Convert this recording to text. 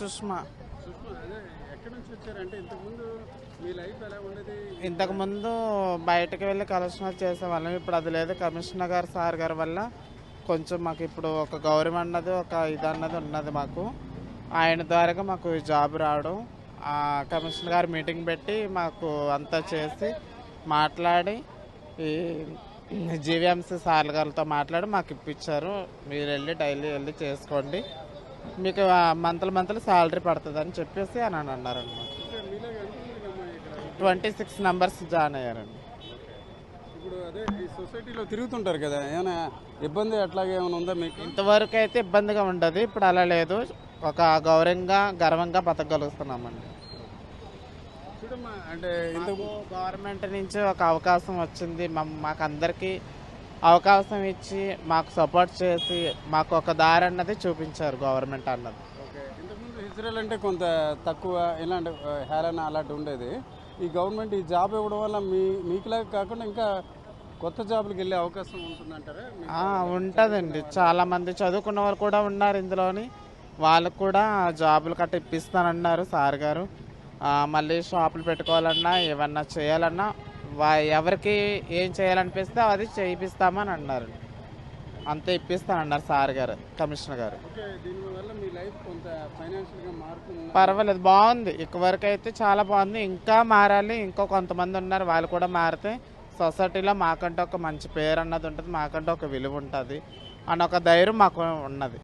సుష్మా. అదే ఎక్కడి నుంచి వచ్చారంటే ఇంతకుముందు మీ లైఫ్ ఎలా ఉండేది? ఇంతకుముందు బయటకు వెళ్ళి కలెక్షన్ చేసేవాళ్ళం. ఇప్పుడు అది లేదు. కమిషనర్ గారు సార్ గారి వల్ల కొంచెం మాకు ఇప్పుడు ఒక గౌరవం అన్నది ఒక ఇది అన్నది ఉన్నది మాకు. ఆయన ద్వారా మాకు ఈ జాబ్ రావడం, కమిషనర్ గారు మీటింగ్ పెట్టి మాకు అంతా చేసి మాట్లాడి ఈ జీవీఎంసీ సార్ గారితో మాట్లాడి మాకు ఇప్పించారు. మీరు వెళ్ళి డైలీ వెళ్ళి చేసుకోండి, మీకు మంత్లీ శాలరీ పడుతుందని చెప్పేసి అని అన్నారండి. మీలాగా ఎంతమందికి అమ్మాయి ఇక్కడ? 26 నంబర్స్ జాయిన్ అయ్యారండి. ఇప్పుడు అదే ఈ సొసైటీలో తిరుగుతుంటారు కదా, ఏమైనా ఇబ్బంది అట్లాగే ఏమైనా ఉందా మీకు? ఇంతవరకు అయితే ఇబ్బందిగా ఉండదు. ఇప్పుడు అలా లేదు. ఒక గర్వంగా బతకగలుగుతున్నామండి. చూడమ్మా, అంటే ఇంతకు గవర్నమెంట్ నుంచి ఒక అవకాశం వచ్చింది. మాకు అందరికీ అవకాశం ఇచ్చి మాకు సపోర్ట్ చేసి మాకు ఒక దారి అన్నది చూపించారు గవర్నమెంట్ అన్నది. ఓకే, ఇంతకుముందు ఇజ్రాయెల్ అంటే కొంత తక్కువ ఇలాంటి హేళన అలాంటి ఉండేది. ఈ గవర్నమెంట్ ఈ జాబ్ ఇవ్వడం వల్ల మీకులాగా కాకుండా ఇంకా కొత్త జాబులకు వెళ్ళే అవకాశం ఉంటుందంటారా? ఉంటుందండి. చాలా మంది చదువుకున్న వాళ్ళు కూడా ఉన్నారు ఇందులోని. వాళ్ళకు కూడా జాబులు కట్ట ఇప్పిస్తానన్నారు సార్ గారు. మళ్ళీ షాపులు పెట్టుకోవాలన్నా ఏమన్నా చేయాలన్నా ఎవరికి ఏం చేయాలనిపిస్తే అది చేయిస్తామని అన్నారు. అంతే ఇప్పిస్తానన్నారు సార్ గారు, కమిషనర్ గారు. ఓకే, దీనివల్ల మీ లైఫ్ కొంత ఫైనాన్షియల్గా మారుతుంది? పర్వాలేదు, బాగుంది. ఇక్కవరకు అయితే చాలా బాగుంది. ఇంకా మారాలి. ఇంకో కొంతమంది ఉన్నారు, వాళ్ళు కూడా మారితే సొసైటీలో మాకంటే ఒక మంచి పేరు అన్నది ఉంటుంది, మాకంటే ఒక విలువ ఉంటుంది అన్న ఒక ధైర్యం మాకు ఉన్నది.